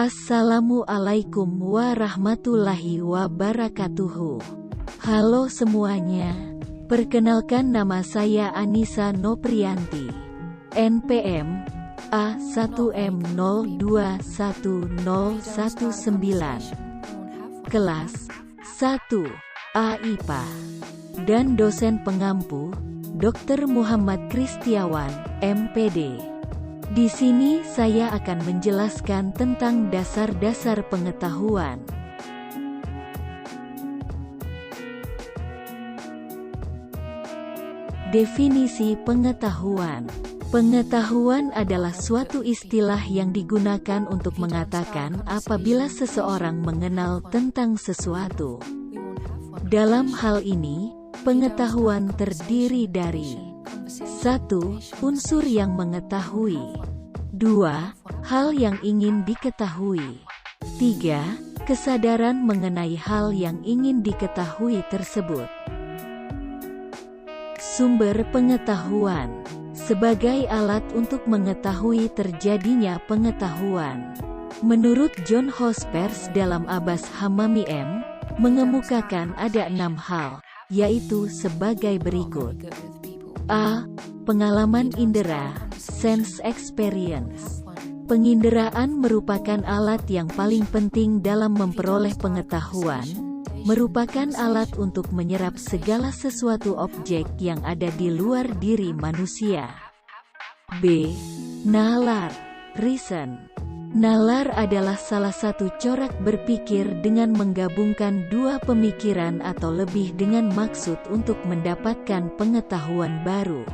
Assalamualaikum warahmatullahi wabarakatuh. Halo semuanya. Perkenalkan, nama saya Anissa Noprianti. NPM A1M021019. Kelas 1 A IPA. Dan dosen pengampu Dr. Muhammad Kristiawan, MPD. Di sini saya akan menjelaskan tentang dasar-dasar pengetahuan. Definisi pengetahuan. Pengetahuan adalah suatu istilah yang digunakan untuk mengatakan apabila seseorang mengenal tentang sesuatu. Dalam hal ini, pengetahuan terdiri dari 1. Unsur yang mengetahui. 2. Hal yang ingin diketahui. 3. Kesadaran mengenai hal yang ingin diketahui tersebut. Sumber pengetahuan. Sebagai alat untuk mengetahui terjadinya pengetahuan. Menurut John Hospers dalam Abbas Hamami M, mengemukakan ada 6 hal, yaitu sebagai berikut. A. Pengalaman indera, sense experience. Penginderaan merupakan alat yang paling penting dalam memperoleh pengetahuan, merupakan alat untuk menyerap segala sesuatu objek yang ada di luar diri manusia. B. Nalar, reason. Nalar adalah salah satu corak berpikir dengan menggabungkan dua pemikiran atau lebih dengan maksud untuk mendapatkan pengetahuan baru.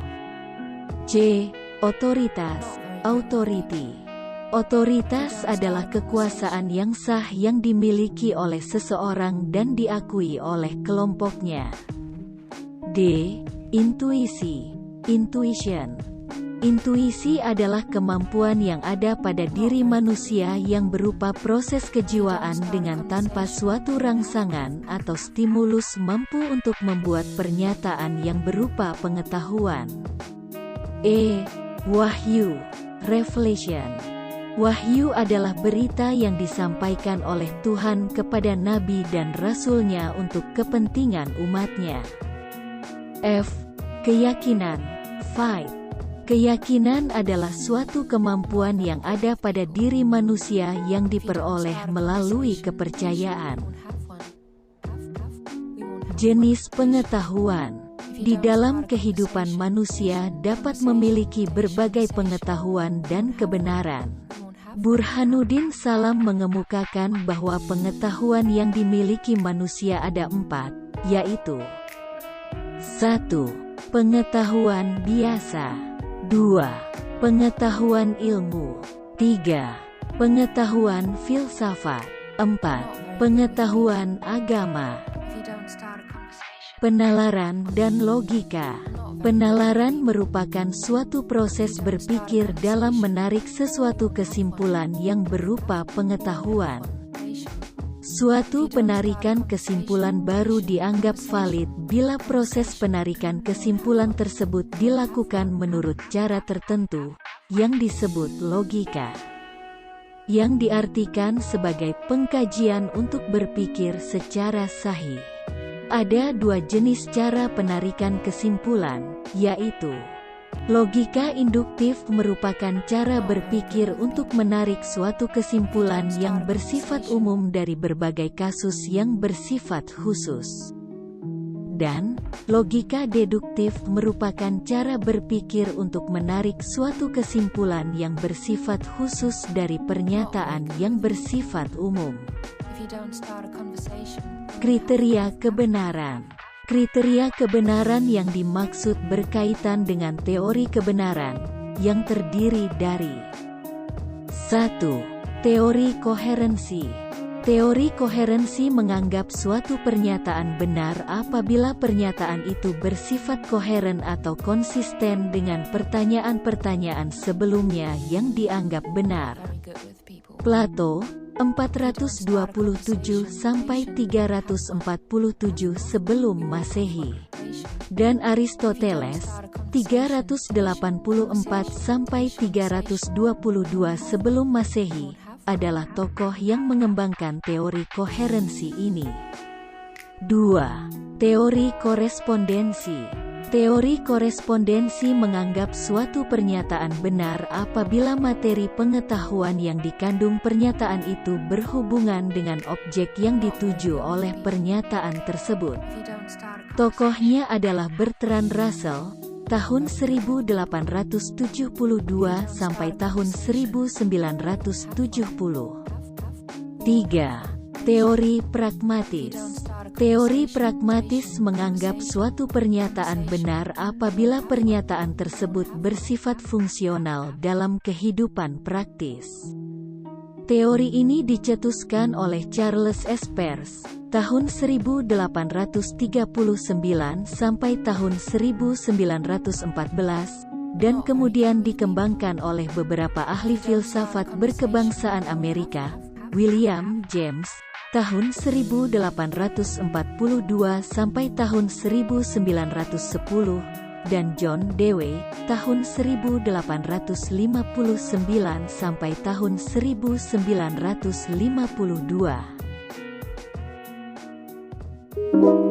C. Otoritas, authority. Otoritas adalah kekuasaan yang sah yang dimiliki oleh seseorang dan diakui oleh kelompoknya. D. Intuisi, intuition. Intuisi adalah kemampuan yang ada pada diri manusia yang berupa proses kejiwaan dengan tanpa suatu rangsangan atau stimulus mampu untuk membuat pernyataan yang berupa pengetahuan. E. Wahyu, revelation. Wahyu adalah berita yang disampaikan oleh Tuhan kepada Nabi dan Rasul-Nya untuk kepentingan umatnya. F. Keyakinan, faith. Keyakinan adalah suatu kemampuan yang ada pada diri manusia yang diperoleh melalui kepercayaan. Jenis pengetahuan. Di dalam kehidupan manusia dapat memiliki berbagai pengetahuan dan kebenaran. Burhanuddin Salam mengemukakan bahwa pengetahuan yang dimiliki manusia ada 4, yaitu 1. Pengetahuan biasa. 2. Pengetahuan ilmu. 3. Pengetahuan filsafat. 4. Pengetahuan agama. Penalaran dan logika. Penalaran merupakan suatu proses berpikir dalam menarik sesuatu kesimpulan yang berupa pengetahuan. Suatu penarikan kesimpulan baru dianggap valid bila proses penarikan kesimpulan tersebut dilakukan menurut cara tertentu, yang disebut logika. Yang diartikan sebagai pengkajian untuk berpikir secara sahih. Ada 2 jenis cara penarikan kesimpulan, yaitu logika induktif merupakan cara berpikir untuk menarik suatu kesimpulan yang bersifat umum dari berbagai kasus yang bersifat khusus. Dan logika deduktif merupakan cara berpikir untuk menarik suatu kesimpulan yang bersifat khusus dari pernyataan yang bersifat umum. Kriteria kebenaran. Kriteria kebenaran yang dimaksud berkaitan dengan teori kebenaran, yang terdiri dari 1. Teori koherensi. Teori koherensi menganggap suatu pernyataan benar apabila pernyataan itu bersifat koheren atau konsisten dengan pertanyaan-pertanyaan sebelumnya yang dianggap benar. Plato, 427–347 sebelum Masehi. Dan Aristoteles, 384–322 sebelum Masehi, adalah tokoh yang mengembangkan teori koherensi ini. 2. Teori korespondensi. Teori korespondensi menganggap suatu pernyataan benar apabila materi pengetahuan yang dikandung pernyataan itu berhubungan dengan objek yang dituju oleh pernyataan tersebut. Tokohnya adalah Bertrand Russell, tahun 1872 sampai tahun 1970. 3. Teori pragmatis. Teori pragmatis menganggap suatu pernyataan benar apabila pernyataan tersebut bersifat fungsional dalam kehidupan praktis. Teori ini dicetuskan oleh Charles S. Peirce, tahun 1839 sampai tahun 1914, dan kemudian dikembangkan oleh beberapa ahli filsafat berkebangsaan Amerika, William James, tahun 1842 sampai tahun 1910, dan John Dewey, tahun 1859 sampai tahun 1952.